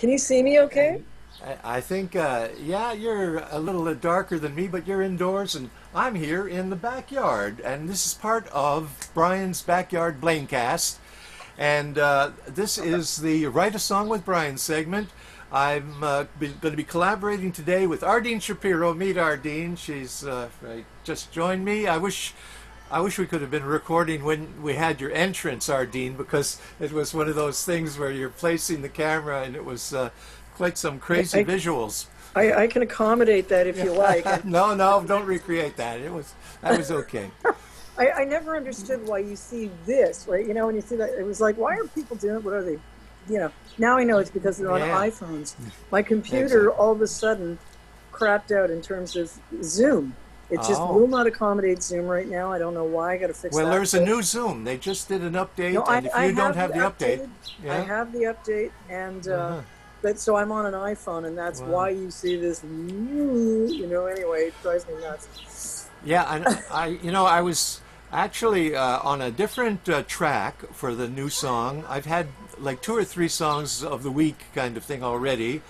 Can you see me okay? And I think, yeah, you're a little darker than me, but you're indoors, and I'm here in the backyard. And this is part of Brian's Backyard Blamecast. And this is the Write a Song with Brian segment. I'm going to be collaborating today with Ardene Shapiro. Meet Ardene. She's just joined me. I wish we could have been recording when we had your entrance, Ardene, because it was one of those things where you're placing the camera and it was quite some I, crazy I, visuals. I can accommodate that if you like. And No, no, don't recreate that. That was okay. I never understood why you see this, right? You know, when you see that, it was like, why are people doing it? What are they? Now I know it's because they're on Yeah, iPhones. My computer exactly. all of a sudden crapped out in terms of Zoom. It just Oh. will not accommodate Zoom right now. I don't know why. I got to fix Well, that. there's a But new Zoom. They just did an no, update, I, and if I you don't have have the update, updated. I yeah. have the update, and Uh-huh. but so I'm on an iPhone, and that's why Wow. you see this. Anyway, it drives me nuts. Yeah, and I was actually on a different track for the new song. I've had like two or three songs of the week kind of thing already,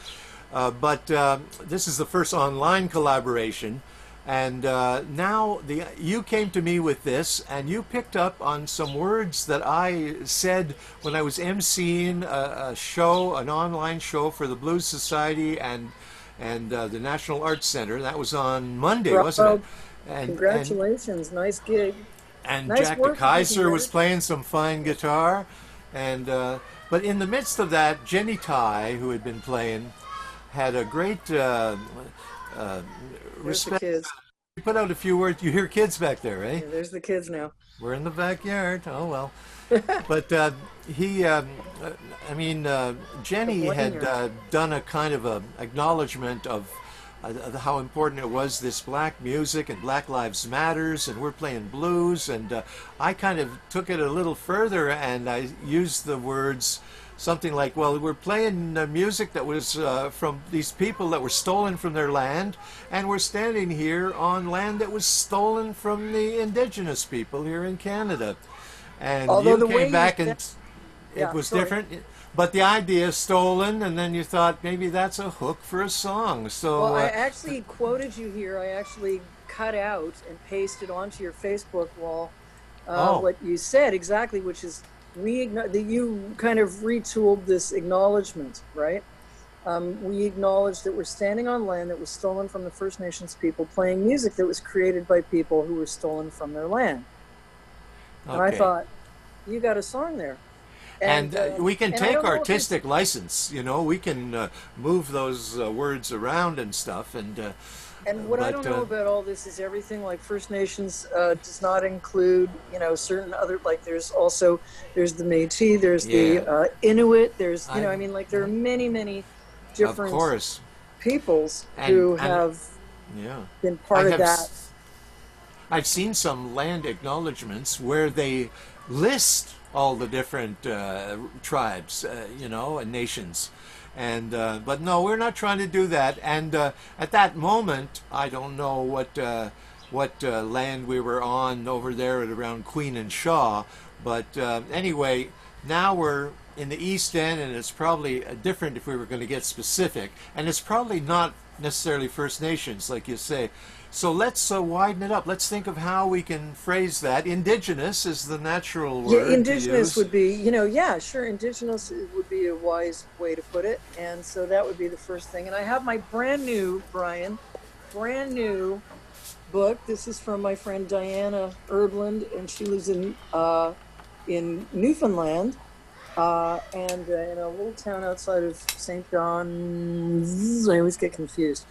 but this is the first online collaboration. And now you came to me with this, and you picked up on some words that I said when I was emceeing a show, an online show for the Blues Society and the National Arts Center. That was on Monday, wasn't it? Bravo! And and Congratulations, nice gig, and nice Jack de work if you can Kaiser get was it. playing some fine guitar, and but in the midst of that, Jenny Tai, who had been playing, had a great uh, There's the respect. kids. You put out a few words. You hear kids back there, eh? Yeah, there's the kids now. We're in the backyard. Oh well. But he, uh, I mean, Don't Jenny blame had you. done a kind of a acknowledgement of how important it was, this black music and Black Lives Matters, and we're playing blues. And I kind of took it a little further, and I used the words something like, well, we're playing music that was from these people that were stolen from their land, and we're standing here on land that was stolen from the indigenous people here in Canada. And Although you the came way you back said, and it yeah, was sorry. different, but the idea is stolen, and then you thought maybe that's a hook for a song. Well, So, I actually quoted you here. I actually cut out and pasted onto your Facebook wall oh, what you said exactly, which is that you kind of retooled this acknowledgement, right? We acknowledge that we're standing on land that was stolen from the First Nations people, playing music that was created by people who were stolen from their land. And I okay. thought, you got a song there, And and we can and I take don't know if it's artistic license, we can move those words around and stuff. and what I But don't know about all this is everything like First Nations does not include, certain other, like there's the Métis, there's the yeah, Inuit, there's, I, I mean, like there are many, many of different course, peoples and who and have yeah, been I part of have. that. I've seen some land acknowledgements where they list all the different tribes, and nations. And but no, we're not trying to do that. And at that moment, I don't know what land we were on over there at around Queen and Shaw. But anyway, now we're in the East End, and it's probably different if we were going to get specific. And it's probably not necessarily First Nations, like you say. So let's widen it up. Let's think of how we can phrase that. Indigenous is the natural Yeah, word to indigenous use. would be, yeah, sure, indigenous would be a wise way to put it. And so that would be the first thing. And I have my brand new, Brian, brand new book. This is from my friend Diana Erdland, and she lives in Newfoundland, and in a little town outside of St. John's. I always get confused.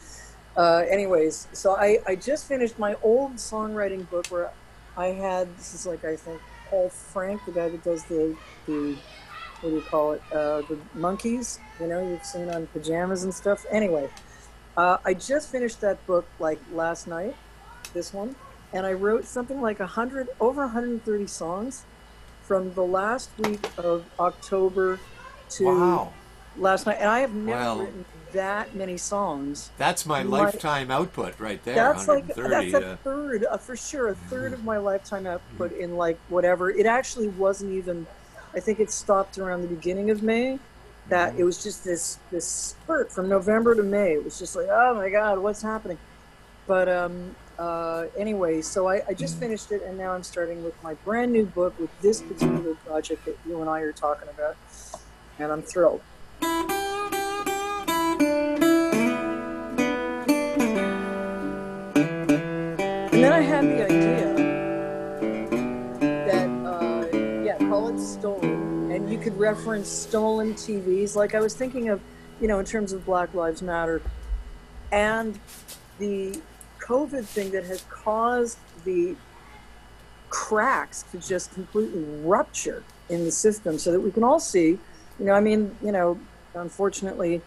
Anyways, so I just finished my old songwriting book where this is like, I think, Paul Frank, the guy that does the what do you call it, the monkeys, you've seen on pajamas and stuff. Anyway, I just finished that book like last night, this one, and I wrote something like over 130 songs from the last week of October to Wow. last night, and I have never Well, written that many songs that's my in my lifetime output right there, that's 130. a third, for sure, a third of my lifetime output in like whatever. It actually wasn't even. I think it stopped around the beginning of May, that it was just this spurt from November to May. It was just like, oh my God, what's happening? But anyway, so I just finished it, and now I'm starting with my brand new book with this particular project that you and I are talking about, and I'm thrilled. And then I had the idea that, yeah, call it stolen, and you could reference stolen TVs. Like I was thinking of, in terms of Black Lives Matter and the COVID thing that has caused the cracks to just completely rupture in the system so that we can all see, unfortunately,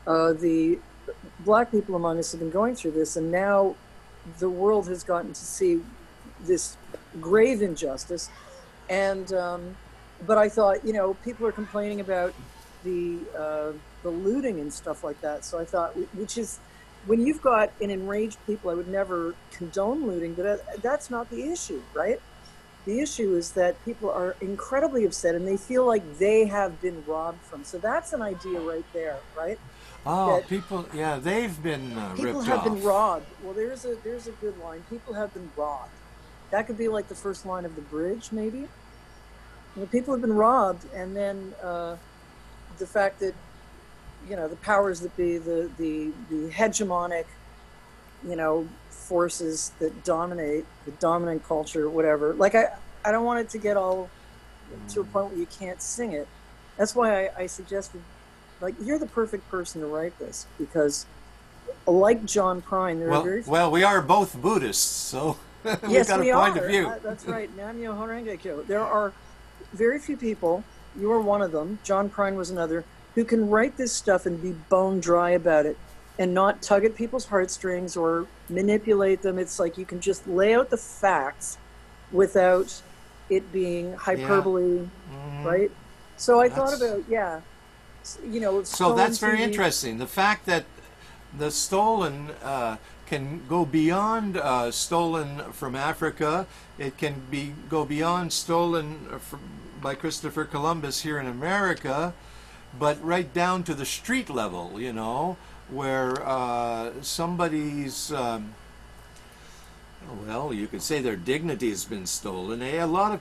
the Black people among us have been going through this, and now the world has gotten to see this grave injustice. And but I thought, people are complaining about the looting and stuff like that. So I thought, which is, when you've got an enraged people, I would never condone looting, but that's not the issue, right? The issue is that people are incredibly upset and they feel like they have been robbed from. So that's an idea right there, right? Oh, That people, yeah, they've been people ripped have off. been robbed. Well, there's a good line. People have been robbed. That could be like the first line of the bridge, maybe. People have been robbed, and then the fact that the powers that be, the hegemonic, forces that dominate, the dominant culture, whatever. Like I don't want it to get all to a point where you can't sing it. That's why I suggested, like, you're the perfect person to write this, because like John Prine, there are very few. Well, we are both Buddhists, so we've Yes, got we a point are. of view. That's right. Namyo Horenge Kyo. There are very few people, you are one of them, John Prine was another, who can write this stuff and be bone dry about it and not tug at people's heartstrings or manipulate them. It's like you can just lay out the facts without it being hyperbole, right? So I thought about, So that's very TV. interesting. The fact that the stolen can go beyond stolen from Africa. It can go beyond stolen by Christopher Columbus here in America, but right down to the street level, where somebody's, well, you could say their dignity has been stolen. A lot of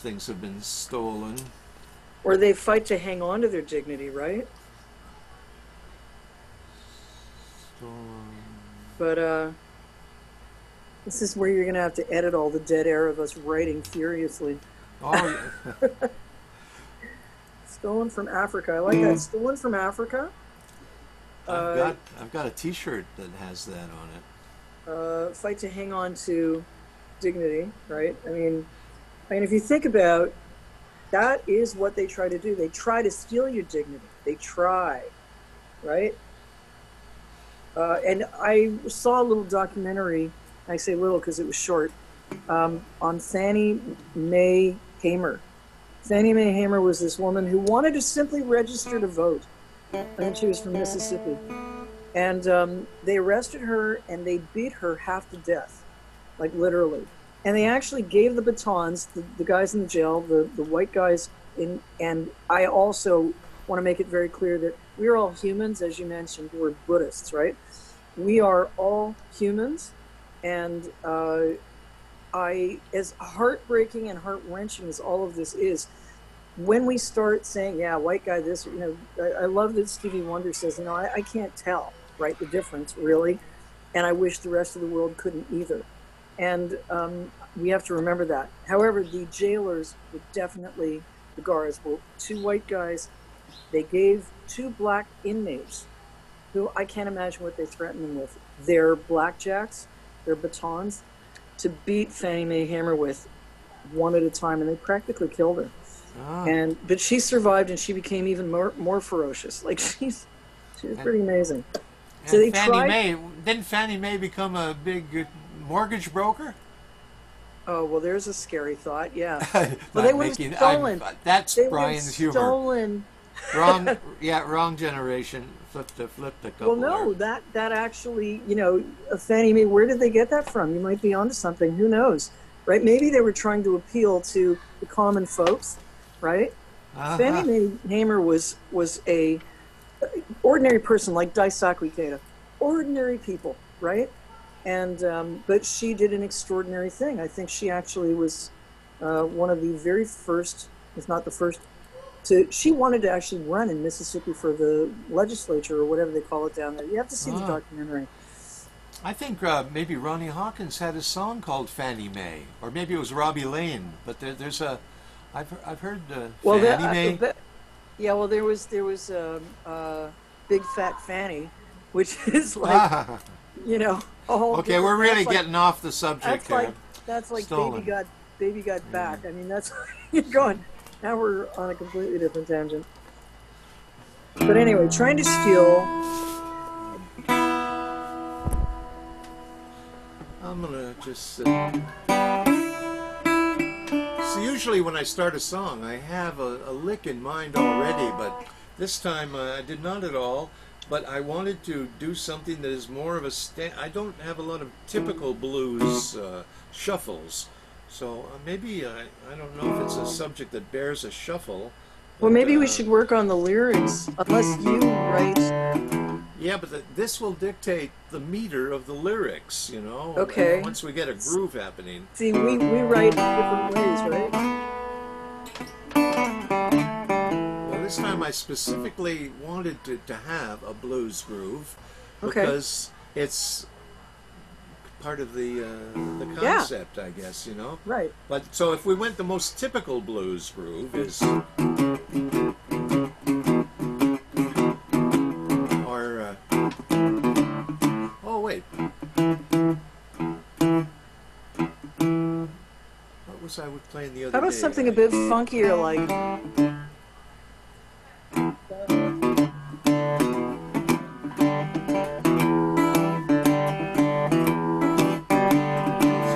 things have been stolen. Or they fight to hang on to their dignity, right? But this is where you're going to have to edit all the dead air of us writing furiously. Oh, yeah. Stolen from Africa. I like that. Stolen from Africa. I've got a T-shirt that has that on it. Fight to hang on to dignity, right? I mean, if you think about, that is what they try to do. They try to steal your dignity. They try, right? And I saw a little documentary, I say little because it was short, on Fannie Mae Hamer. Fannie Mae Hamer was this woman who wanted to simply register to vote. I think she was from Mississippi. And they arrested her and they beat her half to death, like literally. And they actually gave the batons, the guys in the jail, the white guys, and I also want to make it very clear that we're all humans, as you mentioned, we're Buddhists, right? We are all humans, and as heartbreaking and heart-wrenching as all of this is, when we start saying, yeah, white guy this, I love that Stevie Wonder says, I can't tell, right, the difference, really, and I wish the rest of the world couldn't either. And we have to remember that. However, the jailers were definitely, the guards were two white guys. They gave two black inmates, who I can't imagine what they threatened them with, their blackjacks, their batons, to beat Fannie Mae Hamer with one at a time, and they practically killed her. But she survived, and she became even more ferocious. Like she was pretty amazing. So they didn't Fannie Mae become a big mortgage broker? Oh, well, there's a scary thought. Yeah. Well, They they were stolen. That's They Brian's were humor. stolen. Wrong generation. Flip the couple. Well, no, there. that actually, Fannie Mae, where did they get that from? You might be onto something. Who knows, right? Maybe they were trying to appeal to the common folks, right? Fannie Uh-huh. Mae Hamer was a ordinary person like Daisaku Ikeda, ordinary people, right? And but she did an extraordinary thing. I think she actually was one of the very first, if not the first, to. She wanted to actually run in Mississippi for the legislature or whatever they call it down there. You have to see the Ah. documentary. I think maybe Ronnie Hawkins had a song called Fannie Mae, or maybe it was Robbie Lane. But there's a, I've heard Well, Fannie Mae. yeah, well, there was Big Fat Fanny, which is like, Ah, you know, a whole okay, we're different. really getting off the subject That's like here. that's like Stolen. baby got Yeah. back. I mean, that's you're going. Now we're on a completely different tangent. But anyway, trying to steal. I'm gonna just. So usually when I start a song, I have a lick in mind already, but this time I did not at all. But I wanted to do something that is more of a I don't have a lot of typical blues shuffles, so maybe I don't know if it's a subject that bears a shuffle, Well, but maybe we should work on the lyrics, unless you write. yeah, but this will dictate the meter of the lyrics, Okay. once we get a groove happening. See, we write different ways, right? Well, this time I specifically wanted to have a blues groove Okay. because it's part of the Yeah. concept, I guess. Right. But so if we went the most typical blues groove is, or oh wait, what was I playing the How other about day? something a bit funkier, like?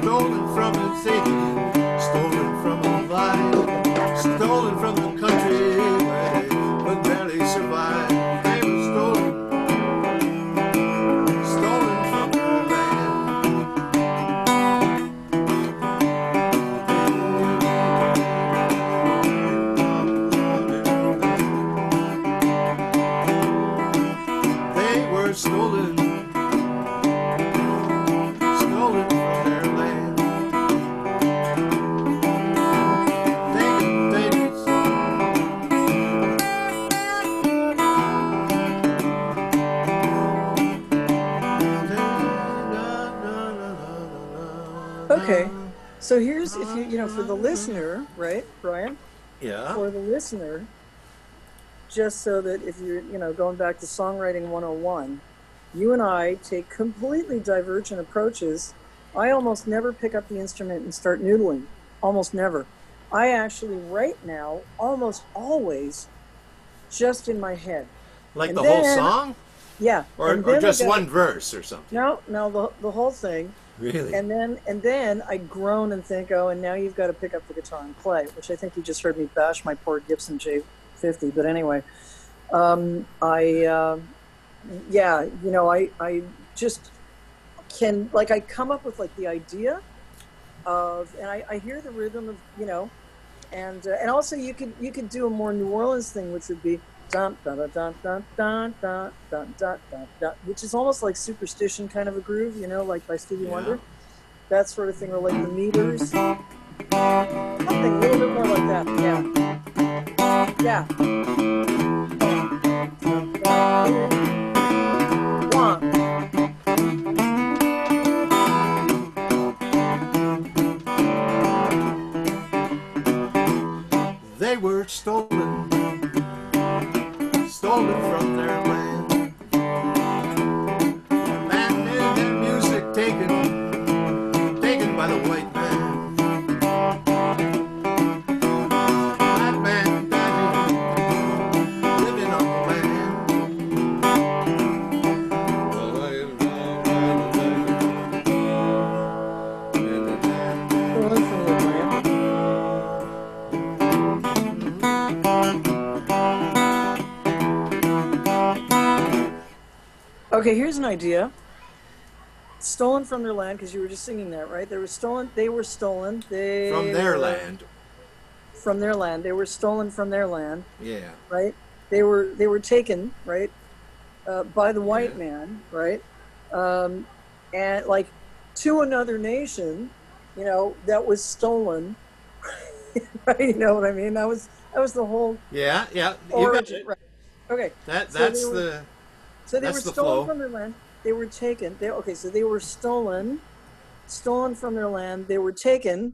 Stolen from a city, stolen from a vine, stolen from the country where they could barely survive. They were stolen from their land. They were stolen from their land. Okay. So here's if you for the listener, right, Brian? Yeah. For the listener, just so that if you're going back to songwriting 101, you and I take completely divergent approaches. I almost never pick up the instrument and start noodling. Almost never. I actually right now almost always just in my head. Like And the whole then, song? yeah, Or, and or then just one verse or something? no, the whole thing. Really? And then I groan and think, oh, and now you've got to pick up the guitar and play, which I think you just heard me bash my poor Gibson J50. But anyway, yeah, I just can, like, I come up with like the idea of, and I hear the rhythm of, and also you could do a more New Orleans thing, which would be dun dun dun dun dun dun dun dun dun dun dun, which is almost like Superstition kind of a groove, like by Stevie Yeah. Wonder, that sort of thing, or like the meters, something a little bit more like that. Yeah, one. They were stolen from their land. Man had their music taken by the white man. Black man died living on the land. Stolen from the land. Okay, here's an idea. Stolen from their land, because you were just singing that, right? They were stolen. They were stolen. They From their were land. from their land. They were stolen from their land, Yeah. right? They were taken, right, by the Yeah. white man, right, um, and like to another nation, that was stolen, right? You know what I mean? That was the whole Yeah. Yeah. You got origin, it. right? Okay, That so they that's were the so they were that's the stolen flow. from their land. They were taken. Okay, so they were stolen from their land. They were taken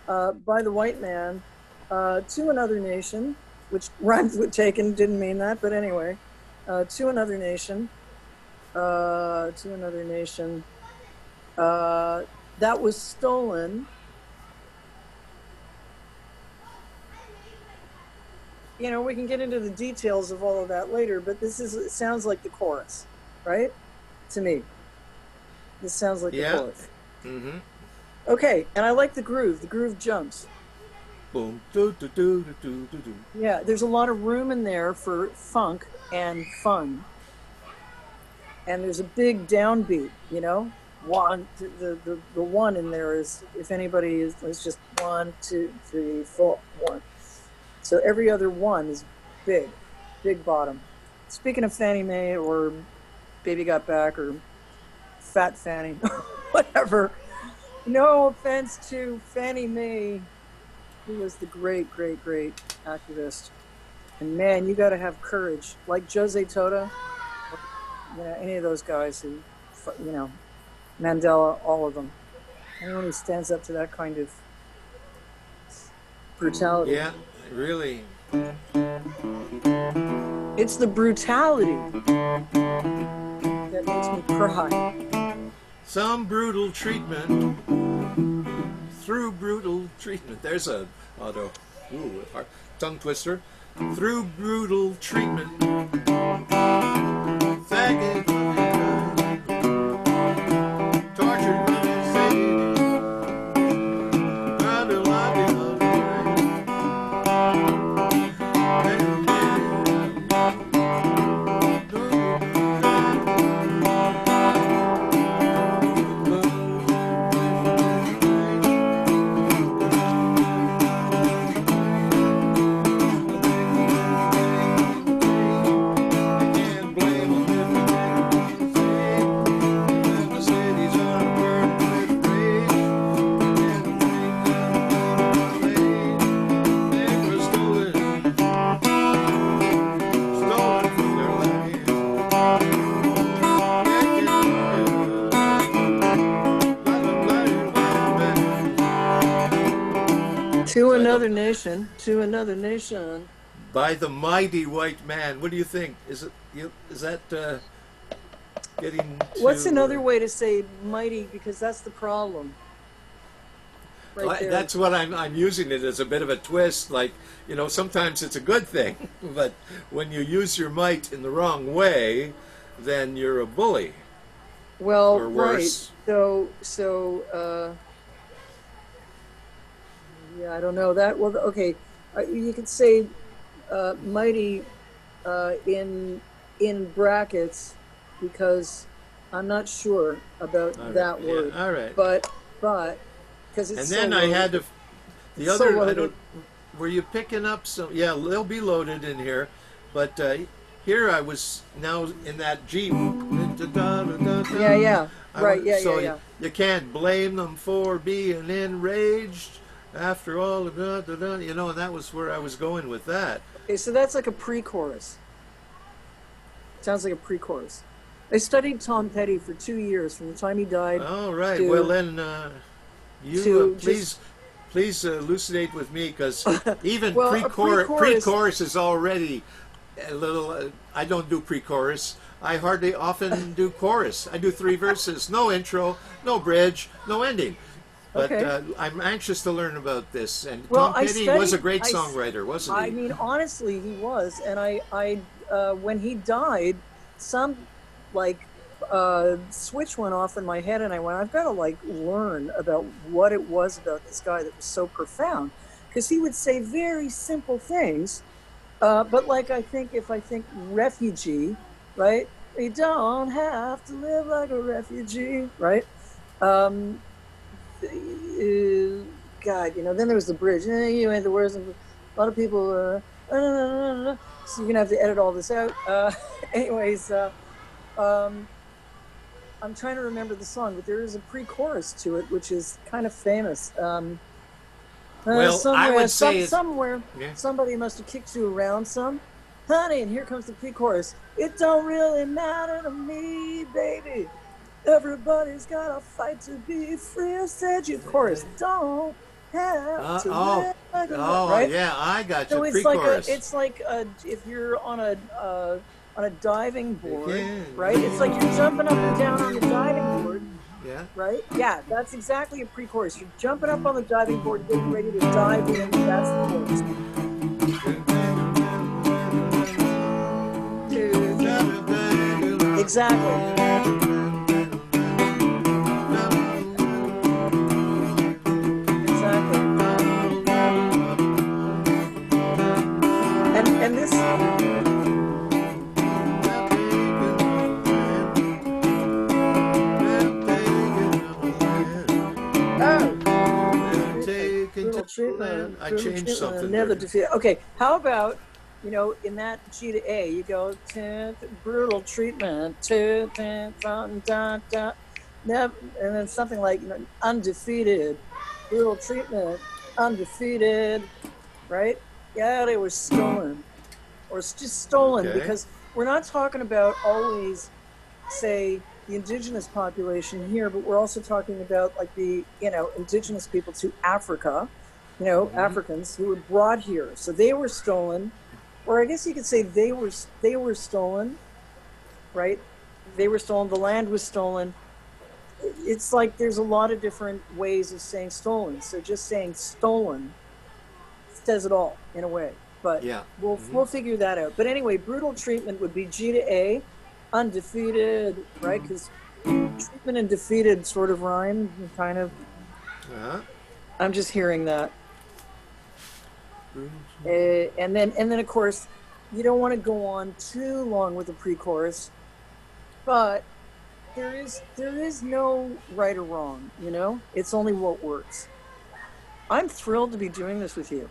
by the white man to another nation, which rhymes with taken, didn't mean that, but anyway, to another nation, to another nation uh, that was stolen. We can get into the details of all of that later, but it sounds like the chorus, right? To me, this sounds like the Yeah. chorus. Mm-hmm. Okay, and I like the groove. The groove jumps. Boom. Do do do do do do do. Yeah, there's a lot of room in there for funk and fun, and there's a big downbeat. One, the one in there is, if anybody is just 1, 2, 3, 4, 1. So every other one is big, big bottom. Speaking of Fannie Mae or Baby Got Back or Fat Fannie, whatever. No offense to Fannie Mae, who was the great, great, great activist. And man, you got to have courage, like Jose Tota, or, any of those guys who, Mandela, all of them. Anyone who stands up to that kind of brutality. Yeah. Really. It's the brutality that makes me cry. Some brutal treatment through brutal treatment. There's a auto tongue twister. Through brutal treatment. Faggot. Tortured by insanity. To By the another nation, to another nation. by the mighty white man. What do you think? Is that getting What's to? another way to say mighty? Because that's the problem right there. That's what I'm using it as a bit of a twist. Like, sometimes it's a good thing, but when you use your might in the wrong way, then you're a bully Well, or right. worse. So, yeah, I don't know that. Well, okay, you could say mighty in brackets, because I'm not sure about All right. that Yeah. word, All right. but because And it's so then I had loaded. to. The It's so other, I loaded. don't. Were you picking up some? Yeah, they'll be loaded in here, but here I was now in that G. Yeah, yeah, right, yeah, yeah, So yeah. you can't blame them for being enraged after all of and that was where I was going with that. Okay, so that's like a pre-chorus. Sounds like a pre-chorus. I studied Tom Petty for 2 years, from the time he died All right. Well, to then you to just please elucidate with me, because even well, a pre-chorus. pre-chorus is already a little. I don't do pre-chorus. I hardly often do chorus. I do 3 verses, no intro, no bridge, no ending. But Okay. I'm anxious to learn about this. And Well, Tom Petty was a great I, songwriter, wasn't I he? mean, honestly, he was. And when he died, some like switch went off in my head, and I went, I've got to like learn about what it was about this guy that was so profound, because he would say very simple things, but like if I think refugee, right? You don't have to live like a refugee, right? Um, God, then there was the bridge. You ain't the worst. A lot of people. So you're gonna have to edit all this out. Anyways, um, I'm trying to remember the song, but there is a pre-chorus to it, which is kind of famous. Well, I Somewhere, would say it's somewhere, yeah. somebody must have kicked you around some, honey. And here comes the pre-chorus. It don't really matter to me, baby. Everybody's got to fight to be free. Said you, chorus. Don't have Uh, to oh, live, oh, right? yeah, I got you. So it's like a, Pre-chorus. it's like a, if you're on a diving board, right? It's like you're Again. jumping up and down on the diving board, Yeah. right? Yeah, that's exactly a pre-chorus. You're jumping up on the diving board, getting ready to dive in. That's the chorus. Exactly. Exactly. And this. Oh. Brutal treatment, I brutal changed treatment, and something never there. defeat. Okay, how about in that G to A, you go brutal treatment, never, and then something like undefeated, brutal treatment, undefeated, right? Yeah, they were stolen, or it's just stolen Okay. because we're not talking about always say the indigenous population here, but we're also talking about like the indigenous people to Africa, Hmm. Africans who were brought here, so they were stolen, or I guess you could say they were stolen, right? They were stolen. The land was stolen. It's like there's a lot of different ways of saying stolen. So just saying stolen says it all in a way. But Yeah. we'll Hmm. we'll figure that out. But anyway, brutal treatment would be G to A, undefeated, right? Because treatment and defeated sort of rhyme, kind of. Uh-huh. I'm just hearing that, and then of course, you don't want to go on too long with the pre-chorus, but there is no right or wrong. It's only what works. I'm thrilled to be doing this with you,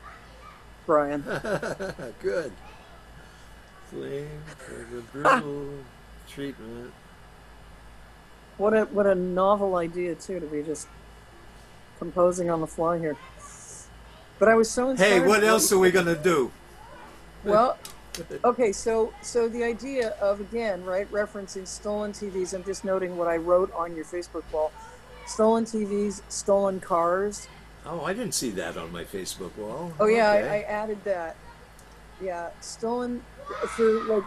Brian. Good. Flame for the Ah, brutal treatment. what a novel idea too, to be just composing on the fly here. But I was so Hey, inspired by what what you else are we said. gonna do? Well, okay, so the idea of, again, right, referencing stolen TVs. I'm just noting what I wrote on your Facebook wall. Stolen TVs, stolen cars. Oh, I didn't see that on my Facebook wall. Oh yeah, Okay. I added that. Yeah, stolen for like,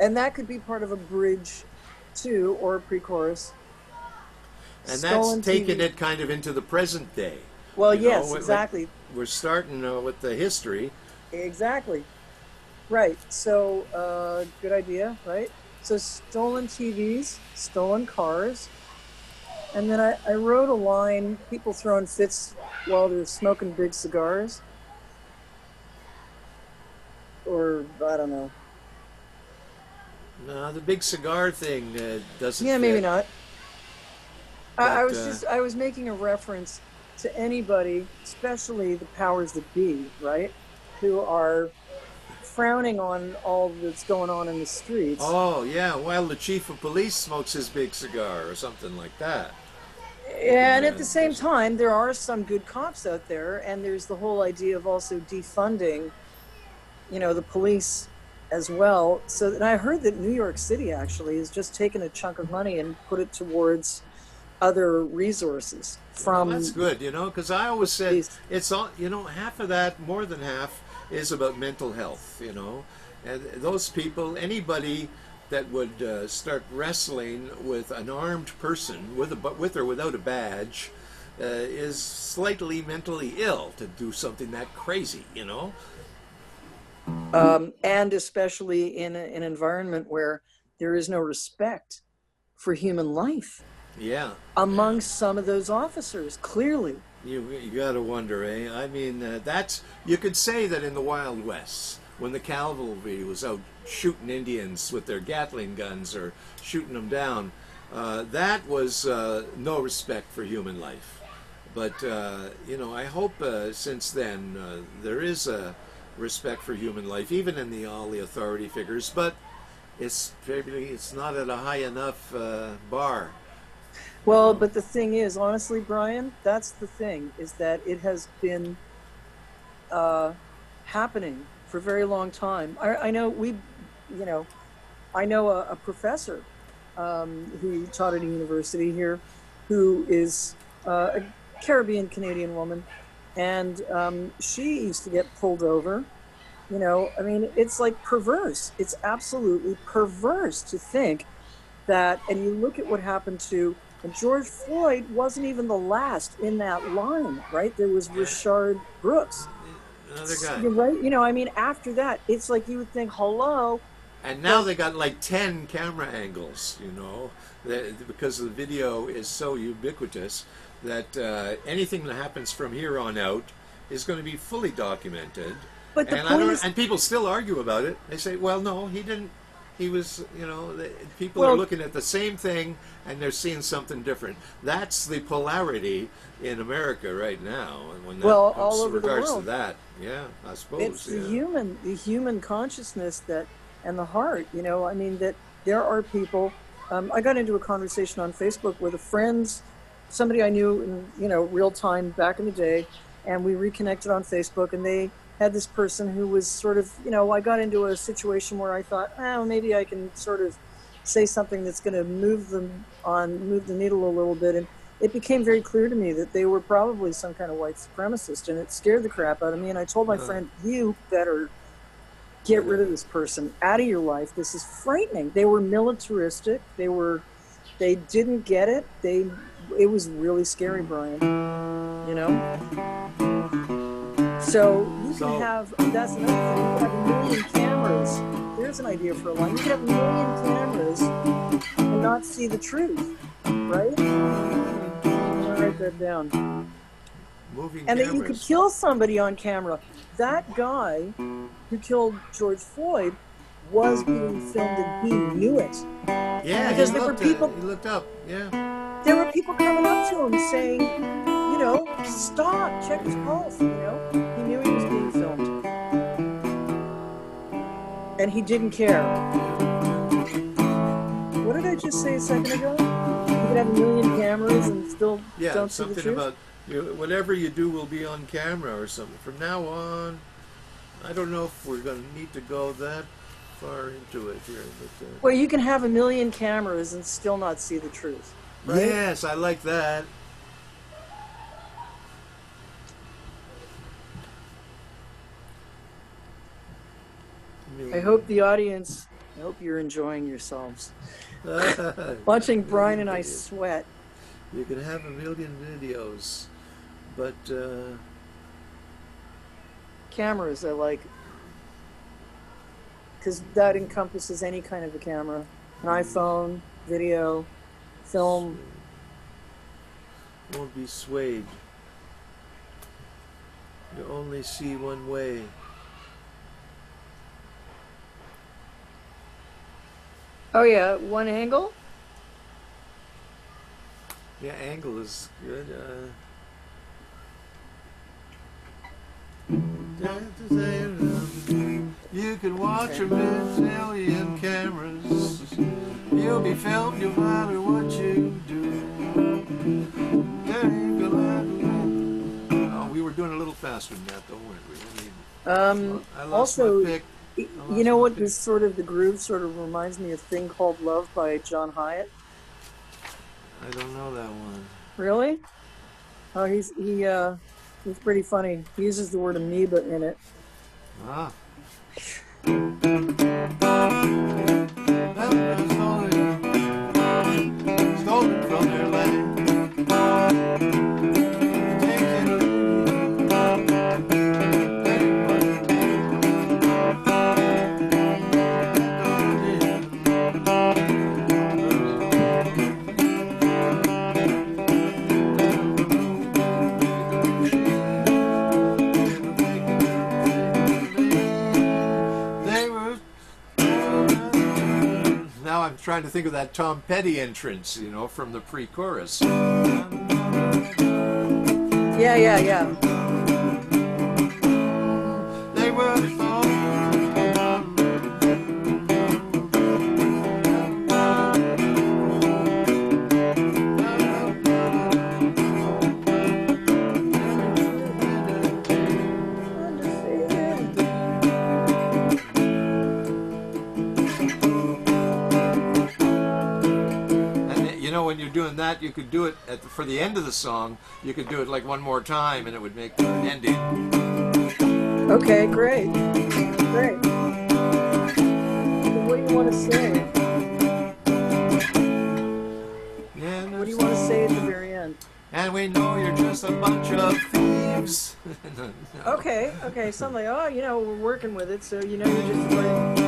and that could be part of a bridge too, or a pre-chorus. And that's Stolen taking TV. it kind of into the present day. Well, You know, yes, exactly, we're starting with the history. exactly. Right. So, good idea, right? So, stolen TVs, stolen cars. And then I wrote a line, people throwing fits while they're smoking big cigars. Or, I don't know. No, the big cigar thing doesn't Yeah, maybe fit. not. I But was just, I was making a reference to anybody, especially the powers that be, right? Who are frowning on all that's going on in the streets. oh yeah, while the chief of police smokes his big cigar or something like that. You can And at the same there's time, there are some good cops out there, and there's the whole idea of also defunding, the police as well. So, and I heard that New York City actually has just taken a chunk of money and put it towards other resources well, that's from good, because I the always said police. it's all, half of that, more than half, is about mental health, and those people, anybody that would start wrestling with an armed person with or without a badge is slightly mentally ill to do something that crazy. And especially in an environment where there is no respect for human life Yeah, yeah. among some of those officers, clearly. You got to wonder, eh? I mean, that's you could say that in the Wild West, when the cavalry was out shooting Indians with their Gatling guns or shooting them down, that was no respect for human life. But I hope since then there is respect for human life, even in all the authority figures. But it's not at a high enough bar. Well, but the thing is, honestly, Brian, that's the thing, is that it has been uh, happening for a very long time. I know you know, I know a professor who taught at a university here, who is a Caribbean Canadian woman, and she used to get pulled over. You know, I mean, it's like perverse. It's absolutely perverse to think that, and you look at what happened to, and George Floyd wasn't even the last in that line, right? There was Yeah, Rashard Brooks. another guy. You're right. You know, I mean, after that, it's like you would think, hello, And now but they got like 10 camera angles, because the video is so ubiquitous that anything that happens from here on out is going to be fully documented. but the And I point don't, is, and people still argue about it. They say, "Well, no, he didn't. He was, people are well, looking at the same thing and they're seeing something different." That's the polarity in America right now, and when that well, comes all to over the regards to world. that, yeah, I It's suppose, yeah. the human consciousness that, and the heart, you know, I mean, that there are people. I got into a conversation on Facebook with a friend, somebody I knew in, you know, real time back in the day, and we reconnected on Facebook, and they had this person who was sort of, you know, I got into a situation where I thought, oh, maybe I can sort of say something that's going to move the needle a little bit. And it became very clear to me that they were probably some kind of white supremacist, and it scared the crap out of me. And I told my Uh, friend, you better get rid of this person out of your life. This is frightening. They were militaristic. They didn't get it. It was really scary, Brian, you know? So you can so, have, that's another thing, you can have a million cameras. There's an idea for a line. You can have a million cameras and not see the truth, right? I'm gonna write that down. moving And that you could cameras. kill somebody on camera. That guy who killed George Floyd was being filmed and he knew it. Yeah, Because there were people, he looked up. Yeah. there were people coming up to him saying, you know, stop, check his pulse, you know? He knew he was being filmed. And he didn't care. What did I just say a second ago? You could have a million cameras and still Yeah, don't see the something truth? about whatever you do will be on camera or something. From now on, I don't know if we're going to need to go that far into it here, but Well, you can have a million cameras and still not see the truth, right? yes, I like that. I hope the audience, I hope you're enjoying yourselves. Watching Brian and I sweat. You can have a million videos, but Cameras, I like, because that encompasses any kind of a camera. An iPhone, video, film. won't be swayed. You only see one way. Oh yeah, one angle? Yeah, angle is good. You can watch a million cameras. You'll be filmed no matter what you do. Oh, we were doing a little faster than that, though, weren't we? I lost my Also, pick. I you lost know my what pick. this sort of, the groove sort of reminds me of Thing Called Love by John Hyatt? I don't know that one. Really? Oh, he's pretty funny. He uses the word amoeba in it. Ah. Stolen from their land. Now I'm trying to think of that Tom Petty entrance, from the pre-chorus. Yeah, yeah, yeah. They were you're doing that, you could do it for the end of the song. You could do it like one more time, and it would make the ending. Okay, great. Great. So what do you want to say? Yeah, What do you want to say at the very end? and we know you're just a bunch of thieves. No. Okay, okay, something like, oh, you know, we're working with it, so you know you're just like,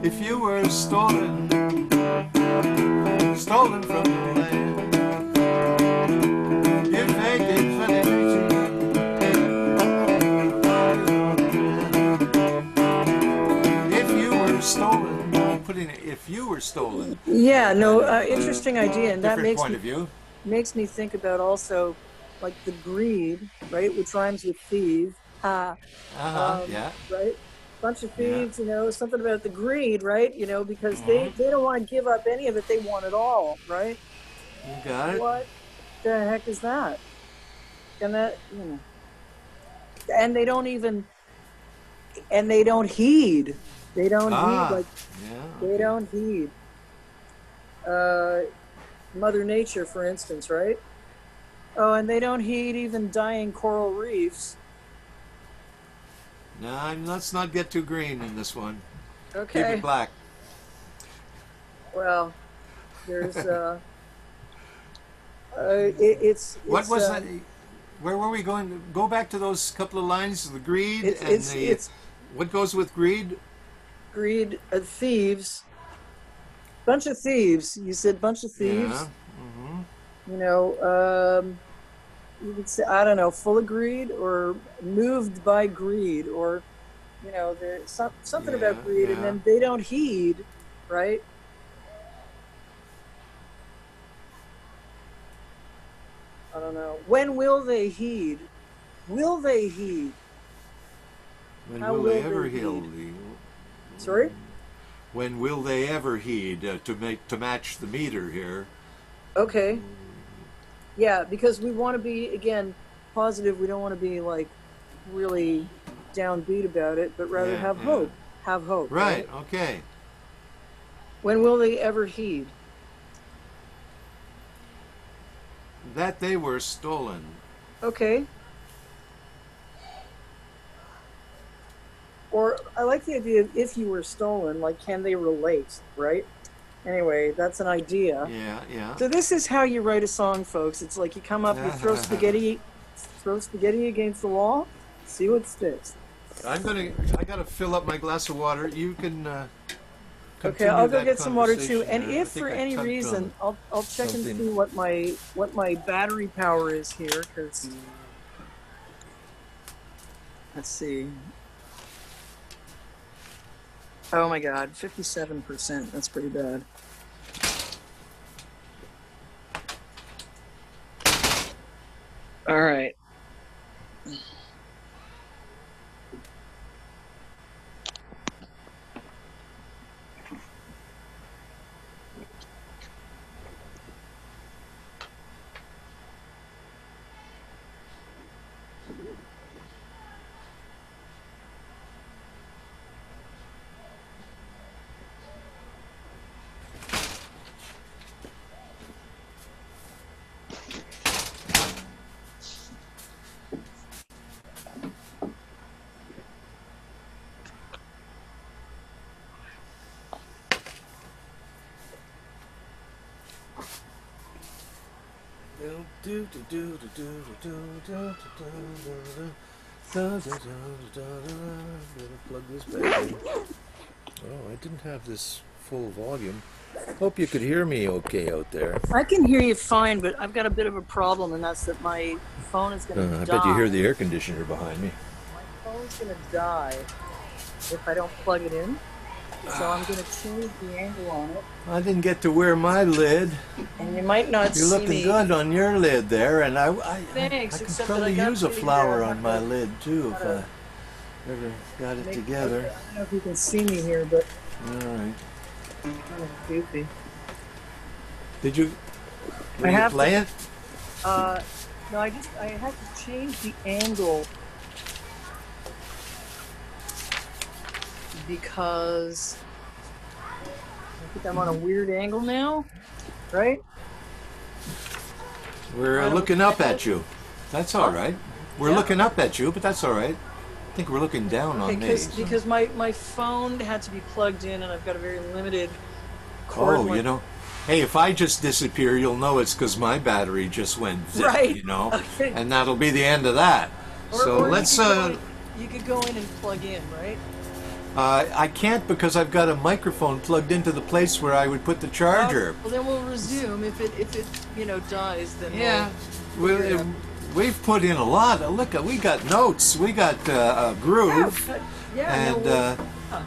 If you were stolen from the land, you'd make it funny. If you were stolen, putting it, if you were stolen. yeah, no, interesting idea, and that Different makes point me of view. think about also like the greed, right, which rhymes with thief. Yeah, Right? Bunch of yeah. thieves, you know, something about the greed, right? You know, because Hmm. they don't want to give up any of it. They want it all, right? You got it. What the heck is that? And that, you know, and they don't even, and they don't heed. They don't heed, Ah, like, yeah, they okay. don't heed. Uh, Mother Nature, for instance, right? Oh, and they don't heed even dying coral reefs. No, let's not get too green in this one. Keep it Okay. black. Well, there's, What was that? Where were we going? Go back to those couple of lines. The greed and the it's what goes with greed? greed, thieves, bunch of thieves. You said bunch of Yeah. thieves. You know, you could say, I don't know, full of greed or moved by greed, or you know, there's something Yeah. about greed, and Yeah. then they don't heed, right? I don't know. When will they heed? Will they heed? When How will they will ever they heal? heed? Sorry? When will they ever heed to match the meter here? Okay. Yeah, because we want to be, again, positive. We don't want to be like really downbeat about it, but rather Yeah. have Yeah. hope. Have hope, Right. right? Okay. When will they ever heed? That they were stolen. Okay. Or I like the idea of if you were stolen, like can they relate, right? Anyway, that's an idea. Yeah. Yeah. So this is how you write a song, folks. It's like you come up, you throw spaghetti against the wall, see what sticks. I gotta fill up my glass of water. You can Okay, continue I'll go that get some water too. conversation And there. I if think for I any tugged on reason, I'll check and something. see what my battery power is here. Because let's see. Oh my God, 57%. That's pretty bad. All right. Plug this back in. Oh, I didn't have this full volume. Hope you could hear me okay out there. I can hear you fine, but I've got a bit of a problem, and that's that my phone is going to I bet you hear die. the air conditioner behind me. My phone's going to die if I don't plug it in. So I'm going to change the angle on it. I didn't get to wear my lid. And you might not You're see looking me. good on your lid there, and I Thanks, could except that I probably got use a the, flower have on my to, lid too if gotta I ever got it make, together. I don't know if you can see me here, but All right. it's kind of goofy. Did you? Were I you have playing? no, I have to change the angle. because I think I'm on a weird angle now, right? We're looking up at you. That's all right. We're Yeah. looking up at you, but that's all right. I think we're looking down on me. Because my phone had to be plugged in, and I've got a very limited cord. Oh, you know, hey, if I just disappear, you'll know it's because my battery just went zip, Right. you know, Okay. and that'll be the end of that. So Or let's. you could go in and plug in, right? I can't because I've got a microphone plugged into the place where I would put the charger. Well, then we'll resume. If it dies, then Yeah, we'll figure it out. we've put in a lot. Look, we got notes. We got a groove. And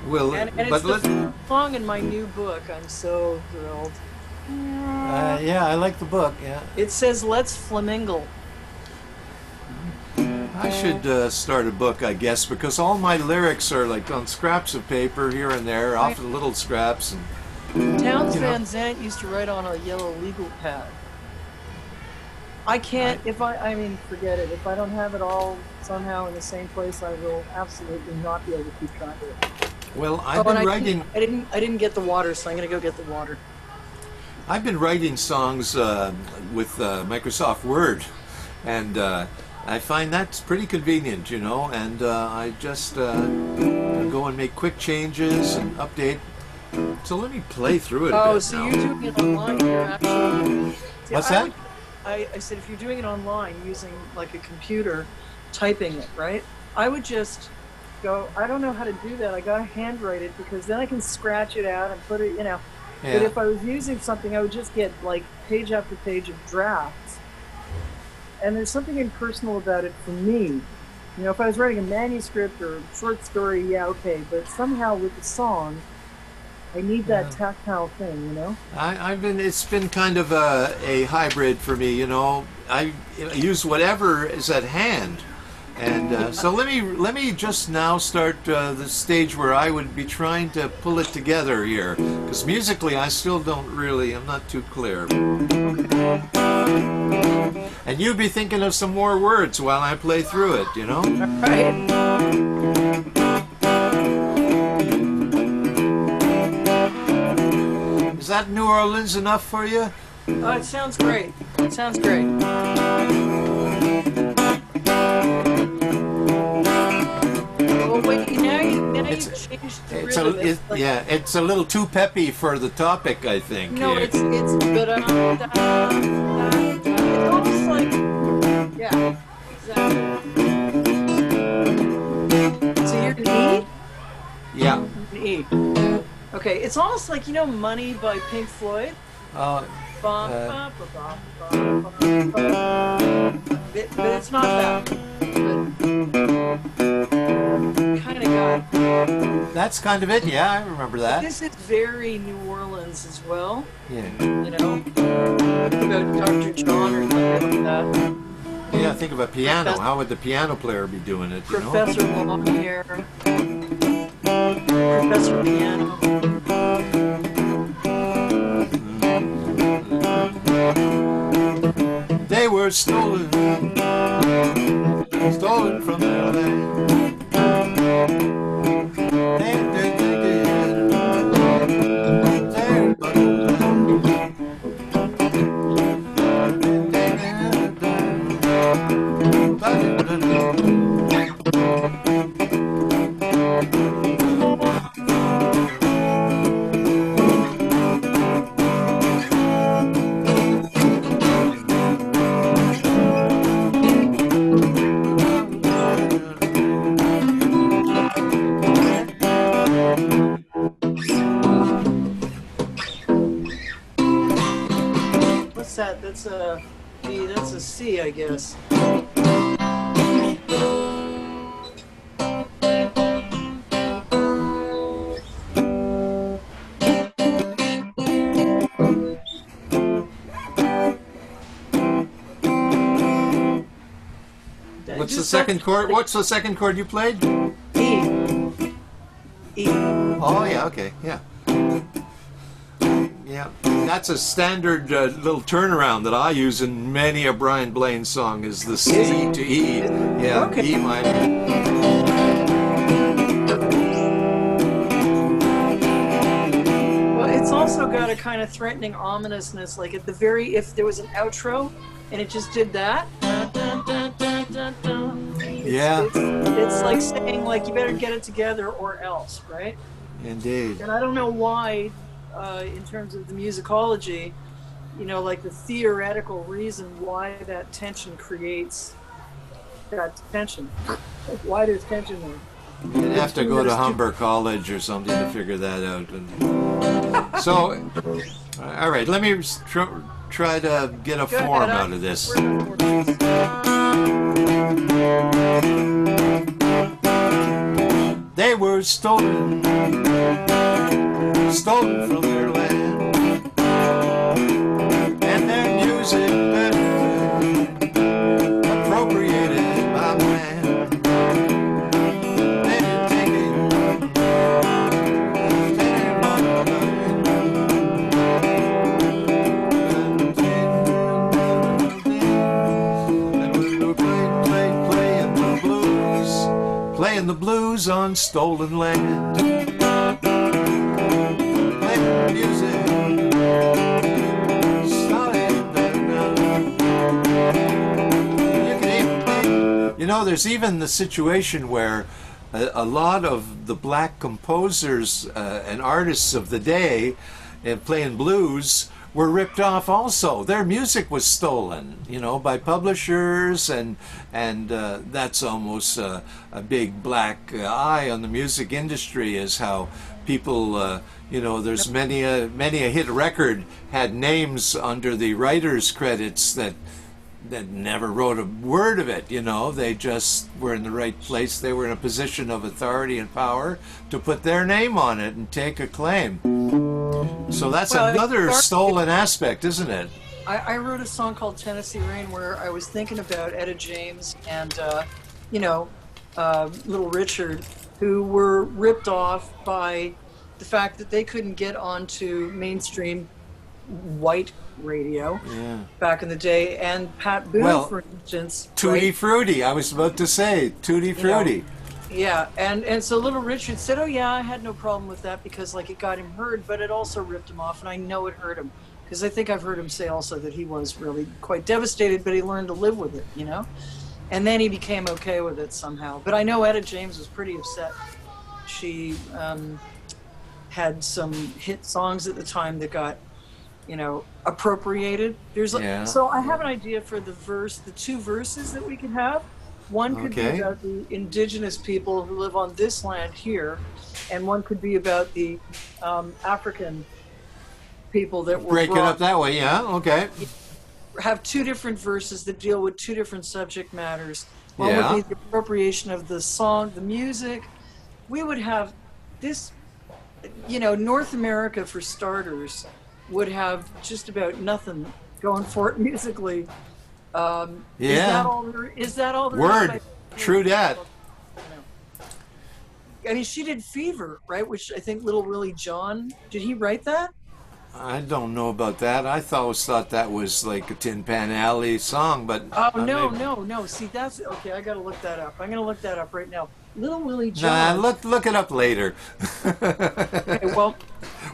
we'll. And but it's the let's. first song in my new book. I'm so thrilled. Yeah, I like the book. Yeah, It says "Let's Flamingle." I should start a book, I guess, because all my lyrics are like on scraps of paper here and there, often little scraps. And Townes You know. Van Zandt used to write on a yellow legal pad. I can't. I mean, forget it. If I don't have it all somehow in the same place, I will absolutely not be able to keep track of it. well, I've been writing. I didn't get the water, so I'm gonna go get the water. I've been writing songs with Microsoft Word, and I find that's pretty convenient, you know. And I just go and make quick changes and update. So let me play through it a Oh, bit so now. you're doing it online? You're actually. See, What's that? I said if you're doing it online using like a computer, typing it, right? I would just go. I don't know how to do that. I gotta handwrite it because then I can scratch it out and put it, you know. Yeah. But if I was using something, I would just get like page after page of drafts. And there's something impersonal about it for me. You know, if I was writing a manuscript or a short story, yeah, okay. But somehow with the song, I need that tactile thing, you know? It's been kind of a hybrid for me, you know. I use whatever is at hand. And so let me just now start the stage where I would be trying to pull it together here, because musically I'm not too clear. And you'd be thinking of some more words while I play through it, you know? Right. Is that New Orleans enough for you? Oh, it sounds great. It sounds great. Well, wait, now you changed the rhythm. It's a little too peppy for the topic, I think. No, here. it's almost like, yeah, exactly. So you're an E? Yeah. An E. Okay, it's almost like, you know, Money by Pink Floyd? But it's not that. Kind of got. That's kind of it. Yeah, I remember that. This is very New Orleans as well. Yeah. You know, think about Dr. John or something like that. Yeah, think of a piano. How would the piano player be doing it? You know? Professor Longhair. Professor Piano. They were stolen from their land. What's that? That's a B. That's a C, I guess. What's the second chord? What's the second chord you played? E. E. Oh yeah, okay, yeah. Yeah, that's a standard little turnaround that I use in many a Brian Blaine song. Is the C to E? Yeah, Okay. E minor. also got a kind of threatening ominousness, like at the very, if there was an outro and it just did that. Yeah, It's like saying, like, you better get it together or else, right? indeed. And I don't know why, in terms of the musicology, like the theoretical reason why that tension creates that tension. Like, why there's tension there. You'd have to go to Humber College or something to figure that out. So, all right, let me try to get a form out of this. They were stolen from their land, and their music appropriated by man. They didn't take playing the blues on stolen land. Playing music. There's even the situation where a lot of the black composers and artists of the day playing blues were ripped off also. Their music was stolen, by publishers, and that's almost a big black eye on the music industry, is how people, there's many a hit record had names under the writer's credits that never wrote a word of it. They just were in the right place. They were in a position of authority and power to put their name on it and take a claim. So that's another stolen aspect, isn't it? I wrote a song called Tennessee Rain where I was thinking about Etta James and, Little Richard, who were ripped off by the fact that they couldn't get onto mainstream white radio back in the day. And Pat Boone, for instance. Tutti Frutti, I was about to say, Tutti Frutti. Yeah, and so Little Richard said, oh yeah, I had no problem with that because it got him heard, but it also ripped him off, and I know it hurt him. Because I think I've heard him say also that he was really quite devastated, but he learned to live with it, And then he became okay with it somehow. But I know Etta James was pretty upset. She had some hit songs at the time that got, appropriated. So I have an idea for the two verses that we could have. One could be about the indigenous people who live on this land here, and one could be about the African people that were break it up that way. Have two different verses that deal with two different subject matters. One would be the appropriation of the song, the music. We would have this, North America, for starters, would have just about nothing going for it musically. Is that all there Word. is? True that. I mean, she did Fever, right? Which I think Little Willie John, did he write that? I don't know about that. I always thought that was like a Tin Pan Alley song, but... No. See, that's... Okay, I gotta look that up. I'm gonna look that up right now. Little Willie John... Nah, look it up later. Okay, well...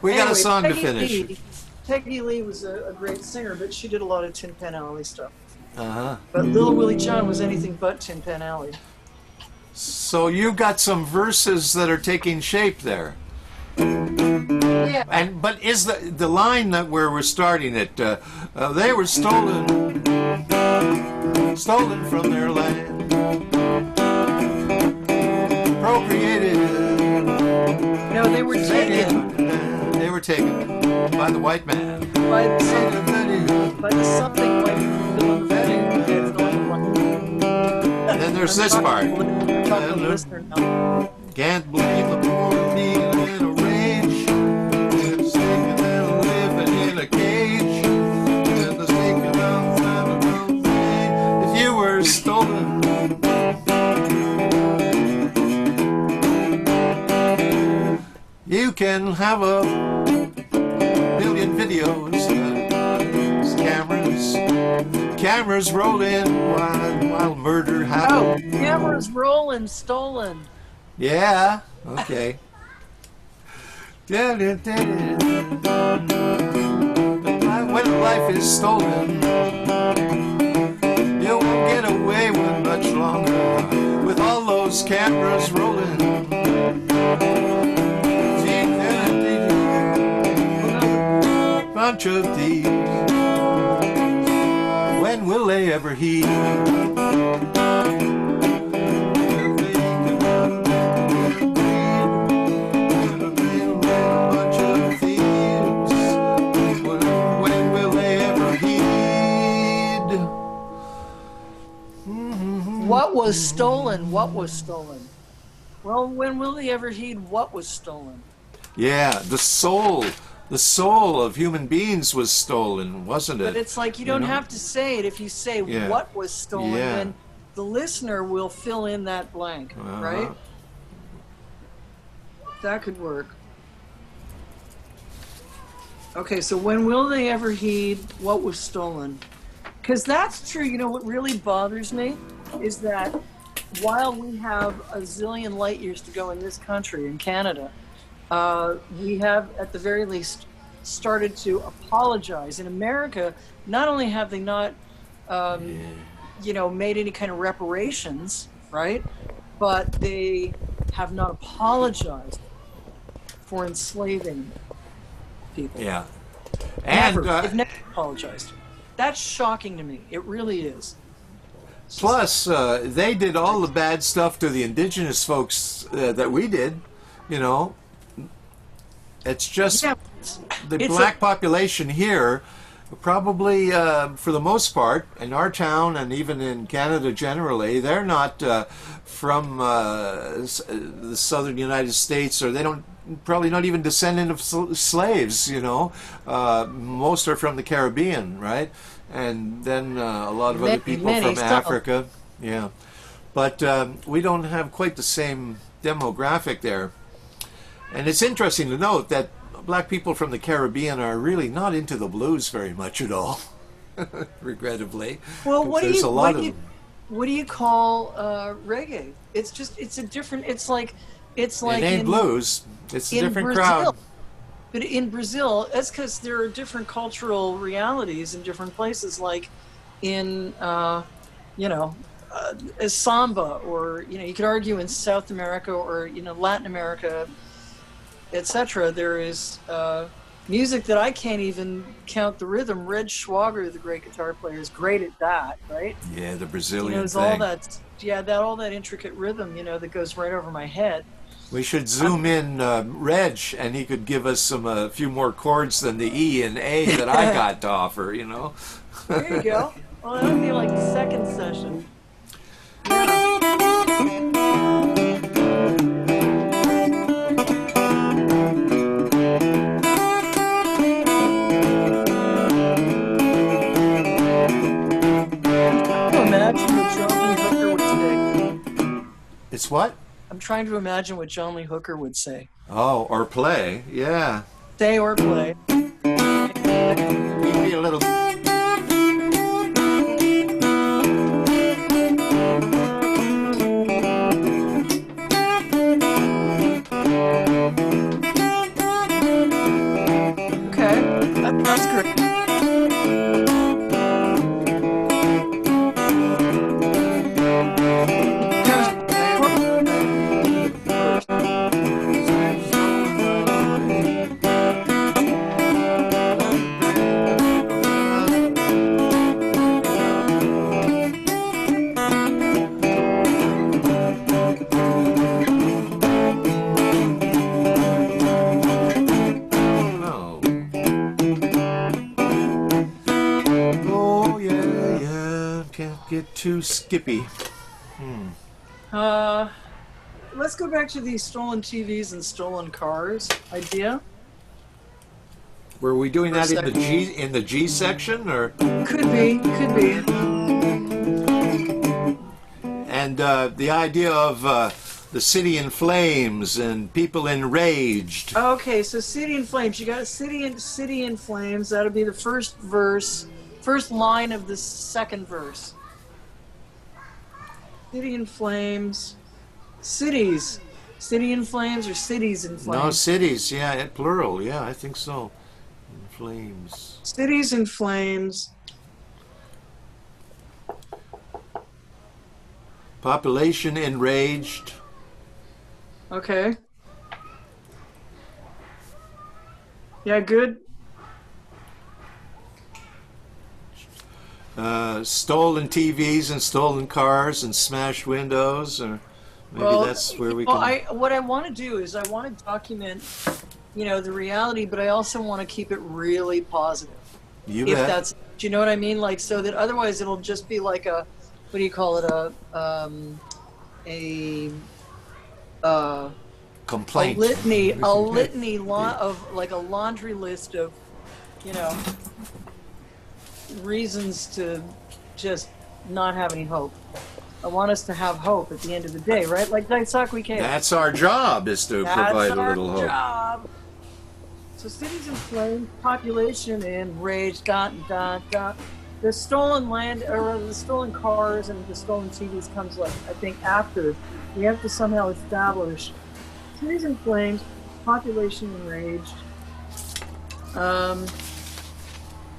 we got a song to finish. Peggy Lee was a great singer, but she did a lot of Tin Pan Alley stuff. Uh-huh. But Little Willie John was anything but Tin Pan Alley. So you got some verses that are taking shape there. Yeah. But is the line that where we're starting it? They were stolen from their land, appropriated. No, they were taken. They were taken by the white man. By the something white. And then there's this part. Can't blame the poor being in a rage. It's taken and living in a cage. And the taken outside of the if you were stolen. You can have a million videos. Cameras rolling while murder happens. Oh, cameras rolling, stolen. Yeah, okay. When life is stolen, you won't get away with much longer. With all those cameras rolling, bunch of thieves. When will they ever heed? What was stolen? What was stolen? Well, when will they ever heed what was stolen? Yeah, the soul of human beings was stolen, wasn't it? But it's like you don't have to say it. If you say what was stolen, then the listener will fill in that blank, right? That could work. Okay, so when will they ever heed what was stolen? Because that's true. You know what really bothers me is that while we have a zillion light years to go in this country, in Canada, we have at the very least started to apologize. In America, not only have they not, made any kind of reparations, right? But they have not apologized for enslaving people. Yeah. Never. And They've never apologized. That's shocking to me. It really is. plus, they did all the bad stuff to the indigenous folks that we did. You know, it's just the black population here. Probably, for the most part, in our town and even in Canada generally, they're not from the southern United States, or they don't probably not even descendant of slaves. You know, most are from the Caribbean, right? And then a lot of other people from Africa. Yeah, but we don't have quite the same demographic there. And it's interesting to note that black people from the Caribbean are really not into the blues very much at all, regrettably. Well, what do you call reggae? It's a different. It's like it ain't blues. It's a different crowd. But in Brazil, that's because there are different cultural realities in different places. Like in samba, or you could argue in South America or Latin America, etc. There is music that I can't even count the rhythm. Red Schwager, the great guitar player, is great at that, right? Yeah, the Brazilian thing. All that intricate rhythm, that goes right over my head. We should zoom in Reg, and he could give us a few more chords than the E and A that I got to offer. There you go. Well, that would be like the second session. It's what? I'm trying to imagine what John Lee Hooker would say. Oh, or play, yeah. Say or play. Maybe a little. Okay, that's great. Get too skippy. Let's go back to the stolen TVs and stolen cars idea. Were we doing that in the G section, or? Could be. And the idea of the city in flames and people enraged. Okay, so city in flames. You got a city in flames. That'll be the first line of the second verse. City in flames. Cities City in Flames or Cities in No, Flames? cities. Yeah, plural. Yeah, I think so. In flames. Cities in Flames. Population enraged. Okay. Yeah, good. Stolen TVs and stolen cars and smashed windows, or maybe Well, that's where we well, can. I what I want to do is I want to document, the reality, but I also want to keep it really positive. You If bet. that's, do you know what I mean? Like, so that otherwise it'll just be like a, what do you call it? A, uh, a Complaint. litany, of like a laundry list of, you know, reasons to just not have any hope. I want us to have hope at the end of the day, right? Like Daisaku Ikea. That's our job, is to That's provide a our little hope. job. So cities in flames, population enraged, dot, dot, dot. The stolen land, or the stolen cars and the stolen TVs comes, like, I think, after. We have to somehow establish cities in flames, population enraged. Um,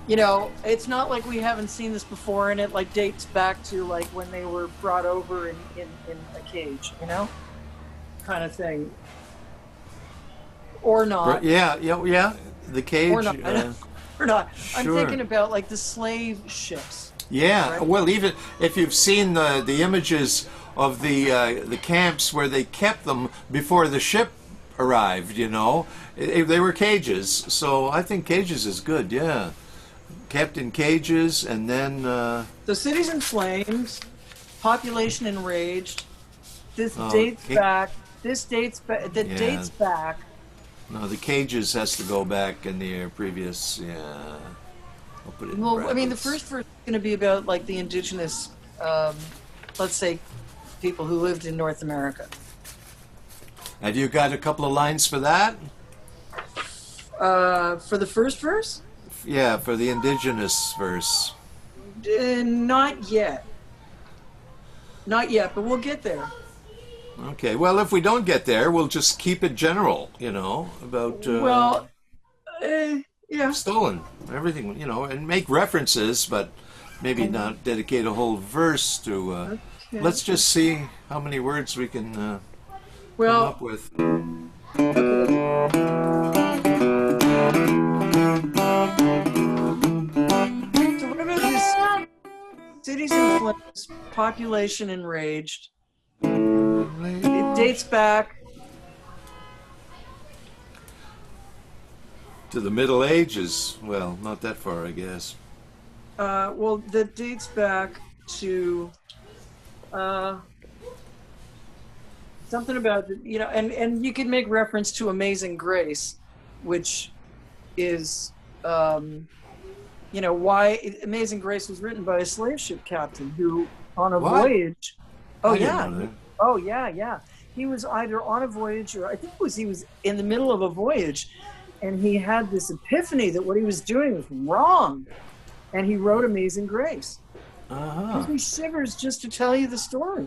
it's not like we haven't seen this before, and it like dates back to like when they were brought over in a cage, kind of thing. Or not. Yeah, yeah, yeah. The Or cage. not. Or not. I'm Sure. thinking about like the slave ships. Yeah. Right? Well, even if you've seen the images of the camps where they kept them before the ship arrived, they were cages. So I think cages is good. Yeah, kept in cages, and then. The city's in flames, population enraged. This Oh, dates back. This dates back. That Yeah. dates back. No, the cages has to go back in the previous. Yeah, I'll put it in Well, I mean, the brackets. first verse is going to be about like the indigenous, let's say, people who lived in North America. Have you got a couple of lines for that? For the first verse, Yeah, for the indigenous verse. not yet. Not yet, but we'll get there. Okay. Well, if we don't get there, we'll just keep it general. About Well, yeah. stolen everything. And make references, but maybe not dedicate a whole verse to. Okay. Let's just see how many words we can come Well, up with. so what about this? Cities in flames, population enraged. It dates back. To the Middle Ages. Well, not that far, I guess. Well, that dates back to something about and you can make reference to Amazing Grace, which is why Amazing Grace was written by a slave ship captain who on a What? voyage. Oh I didn't yeah. know that. Oh yeah, yeah. He was either on a voyage, or I think he was in the middle of a voyage, and he had this epiphany that what he was doing was wrong, and he wrote Amazing Grace. Uh-huh. Gives me shivers just to tell you the story.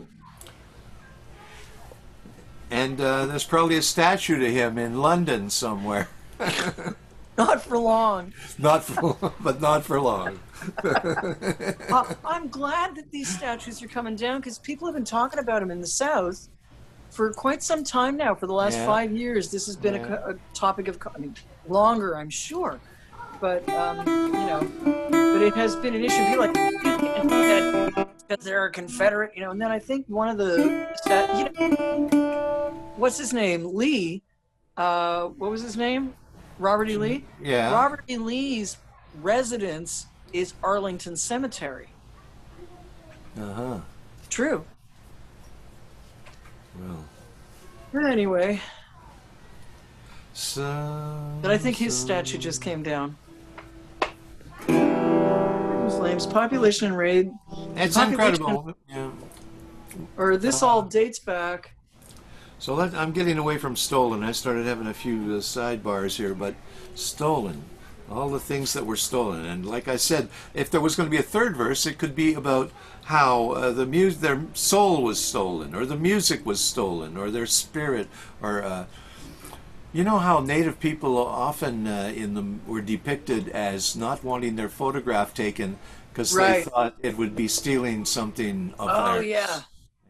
And there's probably a statue to him in London somewhere. Not for long. But not for long. I'm glad that these statues are coming down, because people have been talking about him in the South for quite some time now. For the last Yeah. 5 years, this has been a topic of, longer, I'm sure. But but it has been an issue. People like because they're a Confederate, and then I think one of the what's his name, Lee? What was his name? Robert E. Lee. Yeah. Robert E. Lee's residence is Arlington Cemetery. Uh-huh. True. Well. But anyway, So. but I think his statue just came down. Flames, population and raid, It's population- incredible. Yeah. or this all dates back. So I'm getting away from stolen. I started having a few sidebars here, but stolen. all the things that were stolen. And like I said, if there was going to be a third verse, it could be about how their soul was stolen, or the music was stolen, or their spirit, or you know how Native people often were depicted as not wanting their photograph taken because they Right. thought it would be stealing something of Oh theirs. yeah.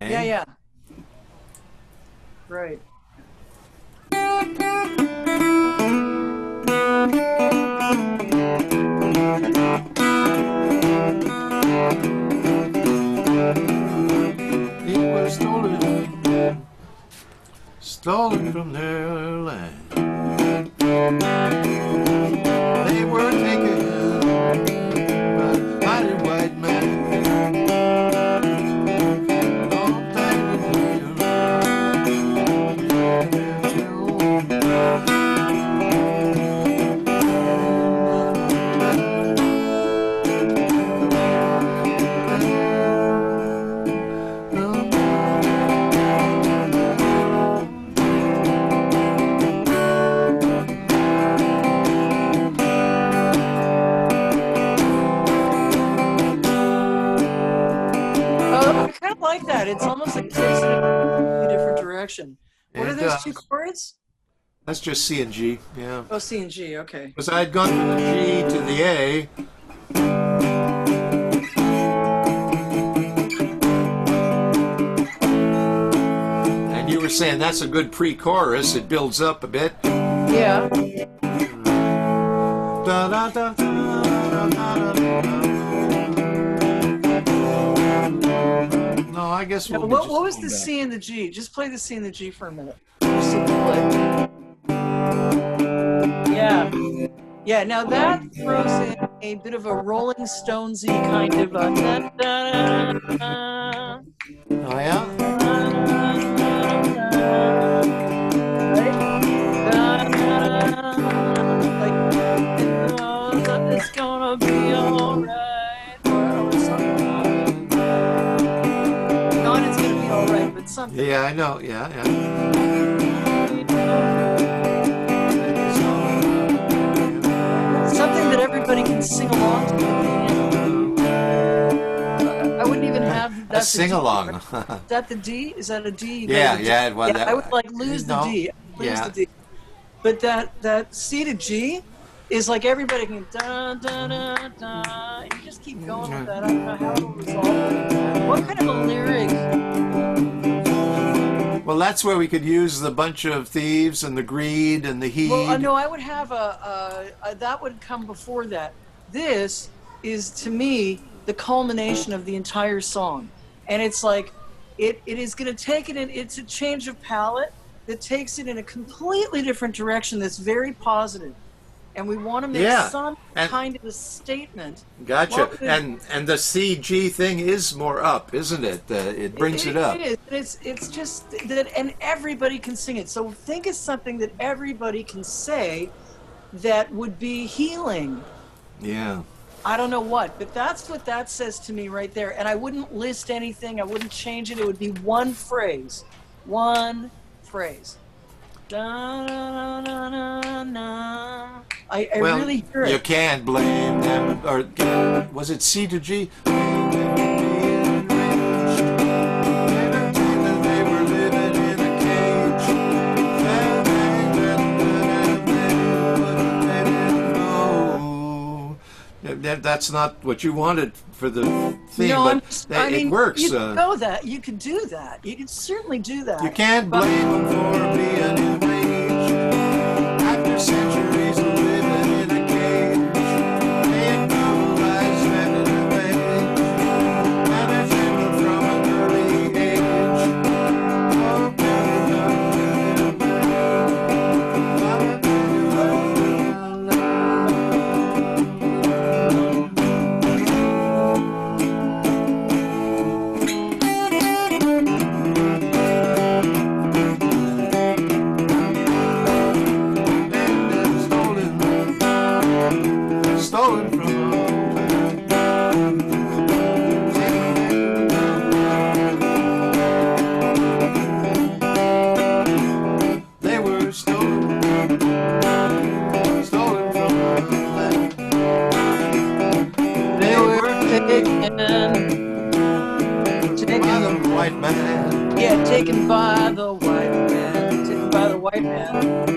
Yeah, Eh? yeah. Right. It was stolen from their land. They were taken by mighty white man. All Oh, I kind of like that. It's almost like it takes it in a completely different direction. What are it those two does. chords? That's just C and G, yeah. Oh, C and G. Okay. Because I had gone from the G to the A, and you were saying that's a good pre-chorus. It builds up a bit. Yeah. Da, da, da, da, da, da, da. No, I guess Now, we'll be just what was going the back. C and the G? Just play the C and the G for a minute. Just see the play. Yeah. Yeah. Now that throws in a bit of a Rolling Stonesy kind of a da, da, da, da, Oh yeah. like it's gonna be alright. Or something. Not it's gonna be alright, but something. Yeah, I know. Yeah, yeah. Something that everybody can sing along to. I wouldn't even have A that's the sing D. along. Is that the D? Is that a D? You Yeah, gotta- yeah. Well, yeah, I would like lose the no, D. Lose yeah. the D. But that C to G is like everybody can da da da da. You just keep going with that. I don't know how it'll resolve. What kind of a lyric? Well, that's where we could use the bunch of thieves and the greed and the heed. Well, no, I would have a that would come before that. This is to me the culmination of the entire song, and it's like it is going to take it in. It's a change of palette that takes it in a completely different direction. That's very positive, and we want to make Yeah, some and- kind of a statement. Gotcha. What would- And the CG thing is more up, isn't it? It brings it up. It is. It's just that, and everybody can sing it. So think of something that everybody can say that would be healing. Yeah. I don't know what, but that's what that says to me right there. And I wouldn't list anything. I wouldn't change it. It would be one phrase. One phrase. Da, da, da, da, da. I Well, really hear you it. can't blame them. Or was it C to G? Blame them for being enraged. Entertained they were living in a cage. They didn't know. That's not what you wanted for the theme, No, but I mean, it works. you could know that. You could do that. You could certainly do that. You can't But- blame them for being enraged. After centuries of living in a cage, they normalized that in a rage. And they're driven from an early age. Oh, man. Yeah, taken by the white man. Taken by the white man.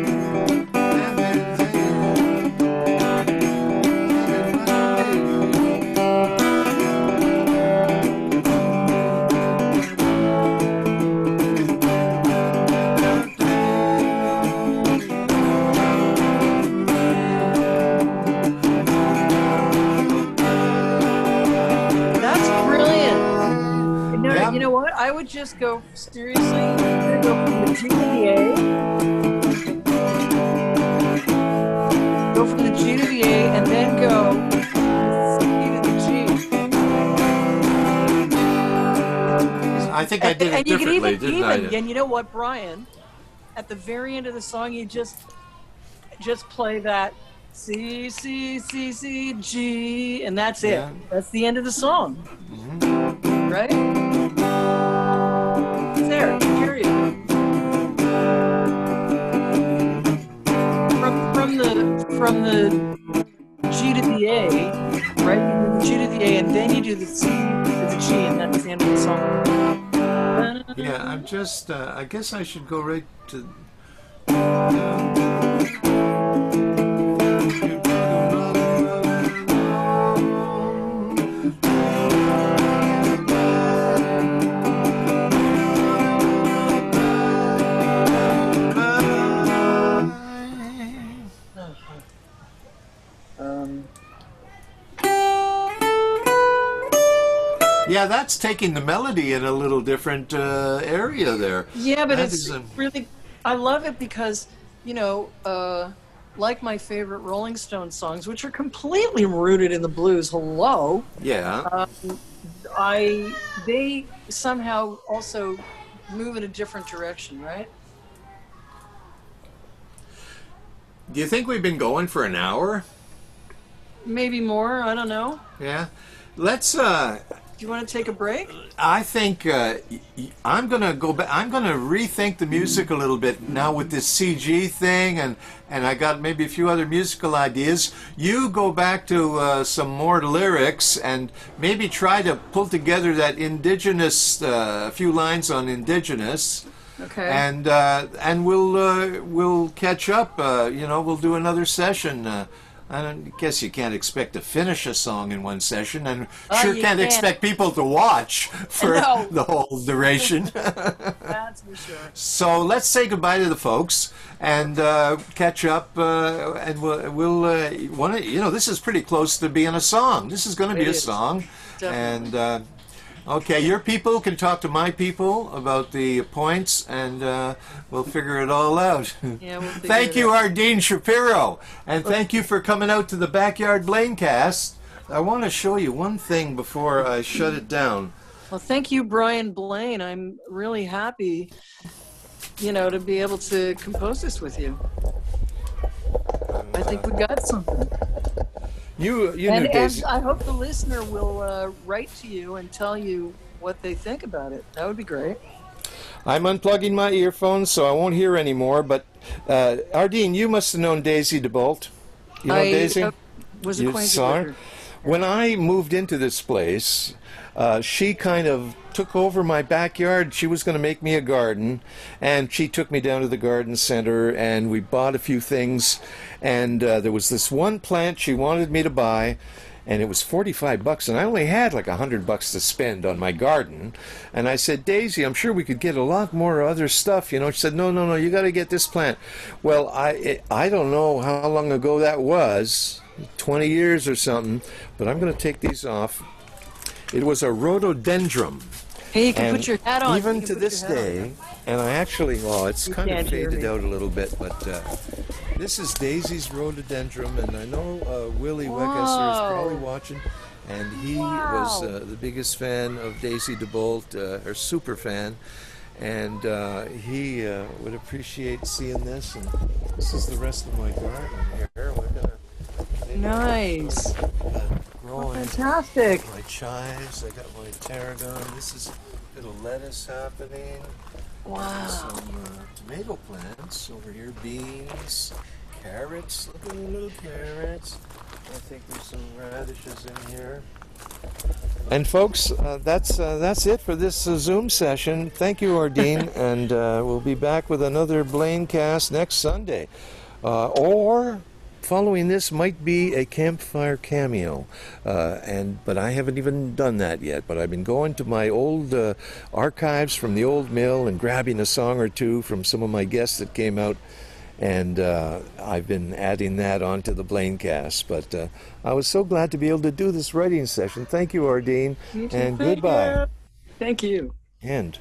That's brilliant. No, you know Yeah. what? I would just go seriously. I'm gonna go from the G to the A. Go from the G to the A, and then go from the C to the I think G. I did it And you can differently, didn't I? and you know what, Brian? At the very end of the song, you just play that C C C C G, and that's it. Yeah. That's the end of the song, right? There, period. From the G to the A, right? You do the G to the A, and then you do the C to the G, and that's the end of the song. Yeah, I'm just, I guess I should go right to. Yeah, that's taking the melody in a little different area there. Yeah, but That it's is really, I love it because, you know, like my favorite Rolling Stones songs, which are completely rooted in the blues. Hello, yeah. they somehow also move in a different direction, right? Do you think we've been going for an hour? Maybe more. I don't know. Yeah. Let's. Do you want to take a break? I think I'm gonna go back. I'm gonna rethink the music a little bit now with this CG thing, and I got maybe a few other musical ideas. You go back to some more lyrics and maybe try to pull together that indigenous, a few lines on indigenous. Okay. And we'll catch up. You know, we'll do another session. I guess you can't expect to finish a song in one session, and sure can't expect people to watch for the whole duration. That's for sure. So let's say goodbye to the folks and catch up, and we'll you know, this is pretty close to being a song. This is going to be a song. Definitely. And okay, your people can talk to my people about the points, and we'll figure it all out. Yeah, we'll figure Thank it you, out. Ardene Shapiro, and thank you for coming out to the Backyard Blanecast. I want to show you one thing before I shut it down. Well, thank you, Brian Blaine. I'm really happy, you know, to be able to compose this with you. I think we got something. You knew And Daisy. I hope the listener will write to you and tell you what they think about it. That would be great. I'm unplugging my earphones, so I won't hear anymore. But Ardene, you must have known Daisy DeBolt. You know Daisy? Was You acquainted saw with her? her. When I moved into this place, she kind of took over my backyard. She was going to make me a garden, and she took me down to the garden center, and we bought a few things. And there was this one plant she wanted me to buy, and it was $45, and I only had like $100 to spend on my garden. And I said, Daisy, I'm sure we could get a lot more other stuff. You know, she said, no, you got to get this plant. Well, I don't know how long ago that was, 20 years or something, but I'm going to take these off. It was a rhododendron. Hey, you can And put your hat on. even You can to put this your hat on. day, and I actually, well, it's kind of can't hear faded me. out a little bit, but this is Daisy's rhododendron, and I know Willie Wegesser is probably watching, and he was the biggest fan of Daisy DeBolt, her super fan, and he would appreciate seeing this, and this is the rest of my garden here. We're gonna Nice. growing Fantastic. my chives. I got my tarragon. This is a bit of lettuce happening. Wow. Some tomato plants over here, beans, carrots. Look at the little carrots. I think there's some radishes in here. And folks, that's it for this Zoom session. Thank you, Ardene, and we'll be back with another Blaine cast next Sunday, or following this might be a campfire cameo, but I haven't even done that yet. But I've been going to my old archives from the old mill and grabbing a song or two from some of my guests that came out, and I've been adding that onto the Blainecast. But I was so glad to be able to do this writing session. Thank you, Ardene, You too. and Thank goodbye. you. Thank you. End.